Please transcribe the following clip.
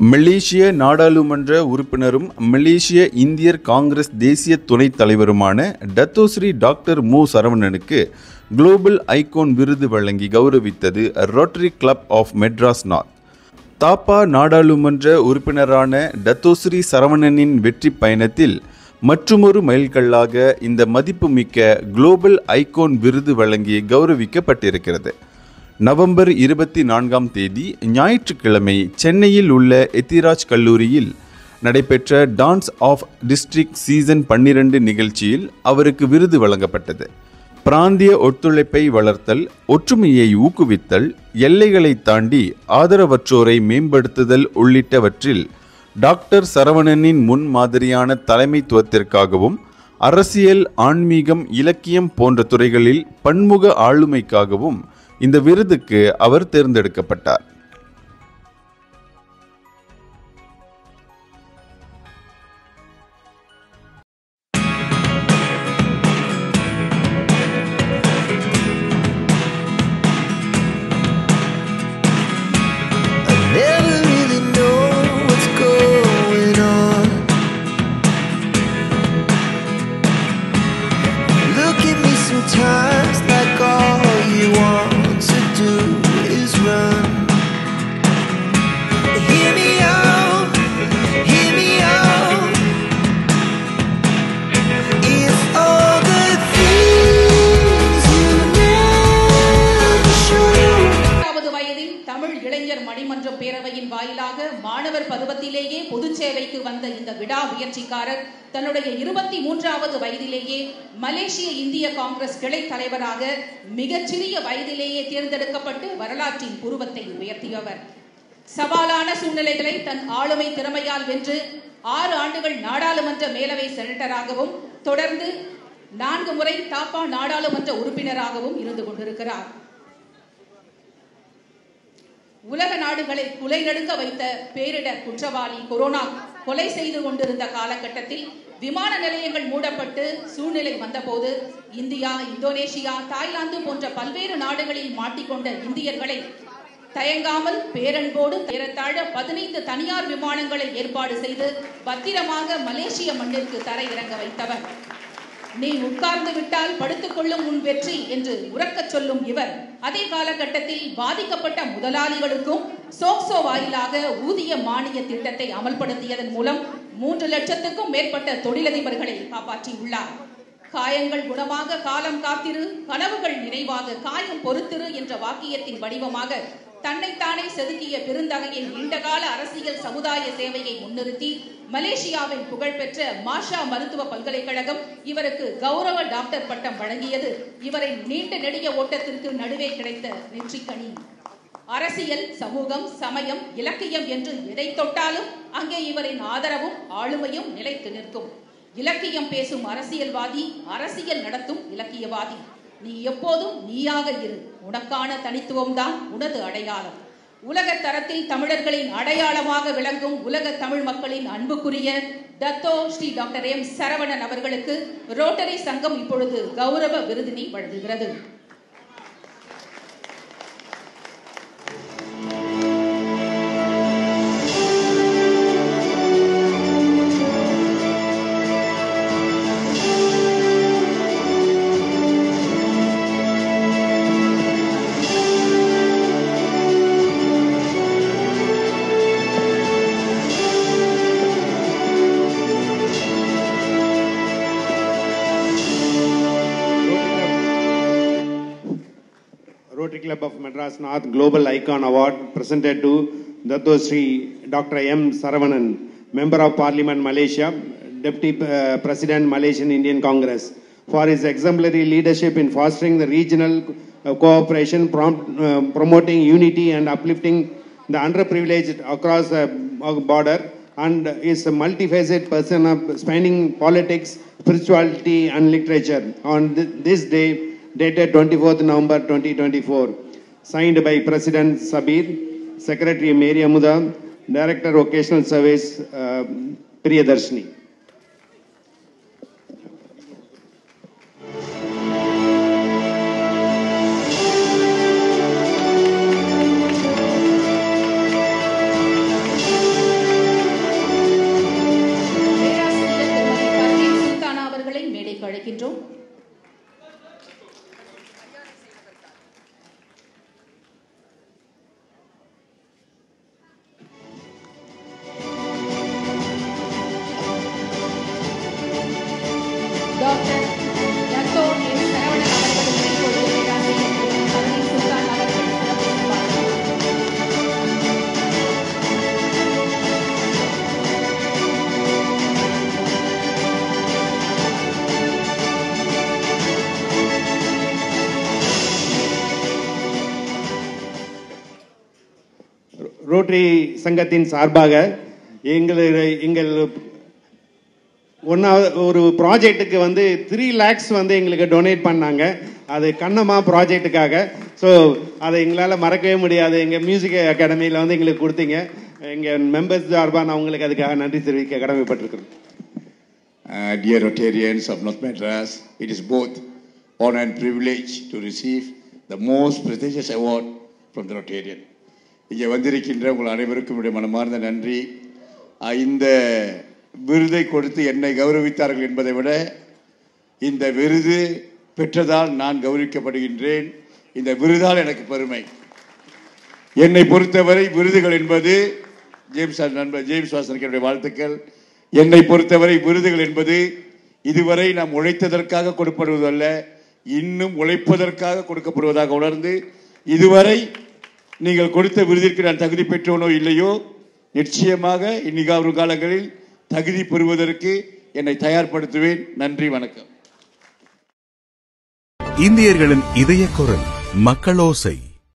மலேசிய நாடாளுமன்ற உறுப்பினரும் மலேசிய இந்தியர் காங்கிரஸ் தேசிய துணைத் தலைவருமான டத்தோஸ்ரீ டாக்டர் மு சரவணனுக்கு குளோபல் ஐகான் விருது வழங்கி கௌரவித்தது Rotary club of Madras north. Thapa நாடாளுமன்ற உறுப்பினரான டத்தோஸ்ரீ சரவணனின் வெற்றி பயணத்தில் மற்றுமொரு மைல்கல்லாக இந்த மதிப்புமிக்க குளோபல் ஐகான் விருது வழங்கி கௌரவிக்கப்பட்டிருக்கிறது. நவம்பர் 24ஆம் தேதி ஞாயிற்றுக்கிழமை சென்னையில் உள்ள எத்திராஜ் கல்லூரியில் நடைபெற்ற டான்ஸ் ஆஃப் டிஸ்ட்ரிக்ட் சீசன் 12 நிகழ்ச்சியில் அவருக்கு விருது வழங்கப்பட்டது. பிராந்திய ஒத்துழைப்பை வளர்த்தல், ஒற்றுமையை ஊக்குவித்தல், எல்லைகளை தாண்டி ஆதரவற்றோரை மேம்படுத்துதல் உள்ளிட்டவற்றில் டாக்டர் சரவணனின் முன்மாதிரியான தலைமைத்துவத்திற்காகவும் அரசியல், ஆன்மீகம், இலக்கியம் போன்ற துறைகளில் பன்முக ஆளுமைக்காகவும் இந்த விருதுக்கு அவர் தேர்ந்தெடுக்கப்பட்டார். இளைஞர் மணிமன்ற பேரவையின் வாயிலாக மாணவர் பருவத்திலேயே பொது சேவைக்கு வந்த இந்த விடா முயற்சிக்காரர் தன்னுடைய 23வது வயதிலேயே மலேசிய இந்திய காங்கிரஸ் கிளை தலைவராக மிகச்சிறிய வயதிலேயே தேர்ந்தெடுக்கப்பட்டு வரலாற்றின் புருவத்தை உயர்த்தியவர். சவாலான சூழ்நிலைகளை தன் ஆளுமை திறமையால் வென்று 6 ஆண்டுகள் நாடாளுமன்ற மேலவை செனட்டராகவும் தொடர்ந்து 4 முறை தாப்பா நாடாளுமன்ற உறுப்பினராகவும் இருந்து கொண்டிருக்கிறார். உலக நாடுகளை குலைநடுங்க வைத்த பேரிடர் குற்றவாளி கொரோனா கொலை செய்து கொண்டிருந்த காலகட்டத்தில் விமான நிலையங்கள் மூடப்பட்டு சூழ்நிலை வந்தபோது இந்தியா, இந்தோனேஷியா, தாய்லாந்து போன்ற பல்வேறு நாடுகளில் மாட்டிக்கொண்ட இந்தியர்களை தயங்காமல் பேரன்போடு ஏறத்தாழ 15 தனியார் விமானங்களை ஏற்பாடு செய்து பத்திரமாக மலேசிய மண்ணிற்கு தரை இறங்க வைத்தவர். நீ உட்கார்ந்து விட்டால் படுத்துக் கொள்ளும் உன் வெற்றி என்று உறக்கச் சொல்லும் இவர் அதே காலகட்டத்தில் பாதிக்கப்பட்ட முதலாளிகளுக்கும் சோக்சோ வாயிலாக ஊதிய மானிய திட்டத்தை அமல்படுத்தியதன் மூலம் 3 லட்சத்துக்கும் மேற்பட்ட தொழிலதிபர்களை காப்பாற்றியுள்ளார். காயங்கள் குணமாக காலம் காத்திரு, கனவுகள் நினைவாக காயம் பொறுத்திரு என்ற வாக்கியத்தின் வடிவமாக தன்னைத்தானே செதுக்கிய பெருந்தகையின் நீண்டகால அரசியல் சமுதாய சேவையை முன்னிறுத்தி மலேசியாவின் புகழ்பெற்ற மாஷா மருத்துவ பல்கலைக்கழகம் இவருக்கு கௌரவ டாக்டர் பட்டம் வழங்கியது இவரை நீண்ட நெடிய ஓட்டத்திற்கு நடுவே கிடைத்த நெற்றிக்கணி. அரசியல், சமூகம், சமயம், இலக்கியம் என்று எதை தொட்டாலும் அங்கே இவரின் ஆதரவும் ஆளுமையும் நிலைத்து நிற்கும். இலக்கியம் பேசும் அரசியல்வாதி, அரசியல் நடத்தும் இலக்கியவாதி. நீ எப்போதும் நீயாக இரு, உனக்கான தனித்துவம் தான் உனது அடையாளம். உலக தரத்தில் தமிழர்களின் அடையாளமாக விளங்கும் உலக தமிழ் மக்களின் அன்புக்குரிய Dato Sri doctor M Saravanan அவர்களுக்கு ரோட்டரி சங்கம் இப்பொழுது கௌரவ விருதினை வழங்குகிறது. Rotary Club of Madras North Global Icon Award presented to Dattosri Dr. M. Saravanan, Member of Parliament Malaysia, Deputy President Malaysian Indian Congress, for his exemplary leadership in fostering the regional cooperation, promoting unity and uplifting the underprivileged across the border, and is a multifaceted person of spanning politics, spirituality and literature. On this day, dated 24th November 2024, signed by President Sabir, Secretary Mary Amuda, Director Vocational Service Priyadarshini. Rotary சங்கத்தின் சார்பாக எங்கள் ஒரு ப்ராஜெக்ட்டுக்கு வந்து 3 lakhs வந்து எங்களுக்கு donate பண்ணாங்க. அது Kannamma ப்ராஜெக்ட்டுக்காக. So அதை எங்களால் மறக்கவே முடியாது. எங்கள் மியூசிக் அகாடமியில் வந்து எங்களுக்கு கொடுத்தீங்க. எங்கள் மெம்பர்ஸ் சார்பாக நான் உங்களுக்கு அதுக்காக நன்றி தெரிவிக்க கடமைப்பட்டிருக்கிறேன். Dear Rotarians of North Madras, it is both honor and privilege to receive the most prestigious award from the Rotarian. இங்கே வந்திருக்கின்ற உங்கள் அனைவருக்கும் என்னுடைய மனமார்ந்த நன்றி. இந்த விருதை கொடுத்து என்னை கௌரவித்தார்கள் என்பதை விட இந்த விருது பெற்றதால் நான் கௌரவிக்கப்படுகின்றேன். இந்த விருதால் எனக்கு பெருமை. என்னை பொறுத்தவரை விருதுகள் என்பது ஜேம்ஸ் வாசனுக்கு வாழ்த்துக்கள். என்னை பொறுத்தவரை விருதுகள் என்பது இதுவரை நாம் உழைத்ததற்காக கொடுக்கப்படுவதல்ல, இன்னும் உழைப்பதற்காக கொடுக்கப்படுவதாக உணர்ந்து இதுவரை நீங்கள் கொடுத்த விருதிற்கு நான் தகுதி பெற்றோனோ இல்லையோ, நிச்சயமாக இனிவரும் காலங்களில் தகுதி பெறுவதற்கு என்னை தயார்படுத்துவேன். நன்றி, வணக்கம். இந்தியர்களின் இதய குரல் மக்களோசை.